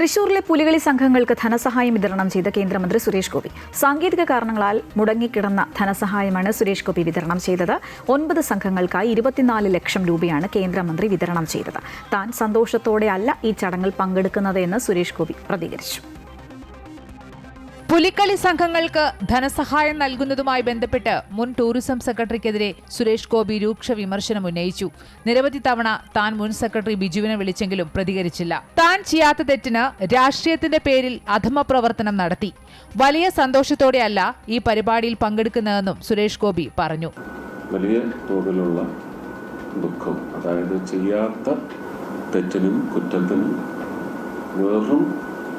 തൃശൂരിലെ പുലികളി സംഘങ്ങൾക്ക് ധനസഹായം വിതരണം ചെയ്ത കേന്ദ്രമന്ത്രി സുരേഷ് ഗോപി. സാങ്കേതിക കാരണങ്ങളാൽ മുടങ്ങിക്കിടന്ന ധനസഹായമാണ് സുരേഷ് ഗോപി വിതരണം ചെയ്തത്. 9 സംഘങ്ങൾക്കായി 24 ലക്ഷം രൂപയാണ് കേന്ദ്രമന്ത്രി വിതരണം ചെയ്തത്. താൻ സന്തോഷത്തോടെയല്ല ഈ ചടങ്ങിൽ പങ്കെടുക്കുന്നതെന്ന് സുരേഷ് ഗോപി പ്രതികരിച്ചു. പുലിക്കളി സംഘങ്ങൾക്ക് ധനസഹായം നൽകുന്നതുമായി ബന്ധപ്പെട്ട് മുൻ ടൂറിസം സെക്രട്ടറിക്കെതിരെ സുരേഷ് ഗോപി രൂക്ഷ വിമർശനം ഉന്നയിച്ചു. നിരവധി തവണ താൻ മുൻ സെക്രട്ടറി ബിജുവിനെ വിളിച്ചെങ്കിലും പ്രതികരിച്ചില്ല. താൻ ചെയ്യാത്ത തെറ്റിന് രാഷ്ട്രീയത്തിന്റെ പേരിൽ അധമ പ്രവർത്തനം നടത്തി. വലിയ സന്തോഷത്തോടെയല്ല ഈ പരിപാടിയിൽ പങ്കെടുക്കുന്നതെന്നും സുരേഷ് ഗോപി പറഞ്ഞു. വലിയ തോതിലുള്ള ദുഃഖം, അതായത് ചെയ്യാത്ത തെറ്റിനും കുറ്റത്തിനും വെറും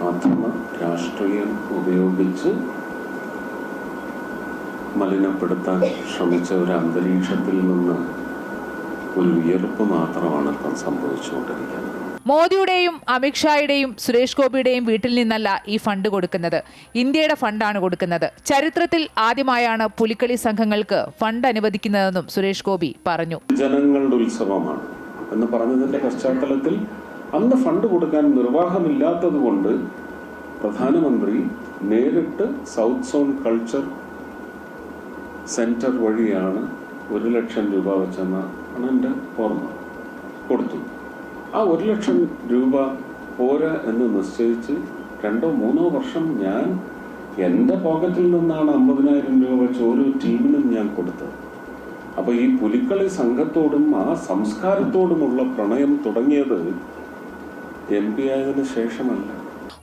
അധമ രാഷ്ട്രീയം ഉപയോഗിച്ച് മലിനപ്പെടുത്താൻ ശ്രമിച്ച ഒരു അന്തരീക്ഷത്തിൽ നിന്ന് ഒരു ഉയർപ്പ് മാത്രമാണ് ഇപ്പം സംഭവിച്ചുകൊണ്ടിരിക്കുന്നത്. മോദിയുടെയും അമിത്ഷായുടെയും സുരേഷ് ഗോപിയുടെയും വീട്ടിൽ നിന്നല്ല ഈ ഫണ്ട് കൊടുക്കുന്നത്. ഇന്ത്യയുടെ ഫണ്ടാണ് കൊടുക്കുന്നത്. ചരിത്രത്തിൽ ആദ്യമായാണ് പുലിക്കളി സംഘങ്ങൾക്ക് ഫണ്ട് അനുവദിക്കുന്നതെന്നും സുരേഷ് ഗോപി പറഞ്ഞു. ജനങ്ങളുടെ ഉത്സവമാണ് എന്ന് പറഞ്ഞതിന്റെ പശ്ചാത്തലത്തിൽ അന്ന് ഫണ്ട് കൊടുക്കാൻ നിർവാഹമില്ലാത്തത് കൊണ്ട് പ്രധാനമന്ത്രി നേരിട്ട് സൗത്ത് സോൺ കൾച്ചർ സെന്റർ വഴിയാണ് 1 ലക്ഷം രൂപ വെച്ചെന്നാണ് എൻ്റെ ഓർമ്മ കൊടുത്തു. ആ 1 ലക്ഷം രൂപ പോരാ എന്ന് നിശ്ചയിച്ച് 2-3 വർഷം ഞാൻ എൻ്റെ പോക്കറ്റിൽ നിന്നാണ് 50,000 രൂപ വെച്ച് ഓരോ ടീമിനും ഞാൻ കൊടുത്തത്. അപ്പോൾ ഈ പുലിക്കളി സംഘത്തോടും ആ സംസ്കാരത്തോടുമുള്ള പ്രണയം തുടങ്ങിയത് MP ആയതിനു ശേഷമല്ല.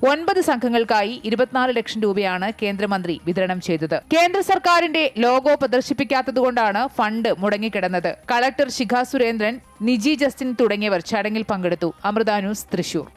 9 സംഘങ്ങൾക്കായി 24 ലക്ഷം രൂപയാണ് കേന്ദ്രമന്ത്രി വിതരണം ചെയ്തത്. കേന്ദ്ര സർക്കാരിന്റെ ലോഗോ പ്രദർശിപ്പിക്കാത്തതുകൊണ്ടാണ് ഫണ്ട് മുടങ്ങിക്കിടന്നത്. കളക്ടർ ശിഖ സുരേന്ദ്രൻ, നിജി ജസ്റ്റിൻ തുടങ്ങിയവർ ചടങ്ങിൽ പങ്കെടുത്തു. അമൃത ന്യൂസ്, തൃശൂർ.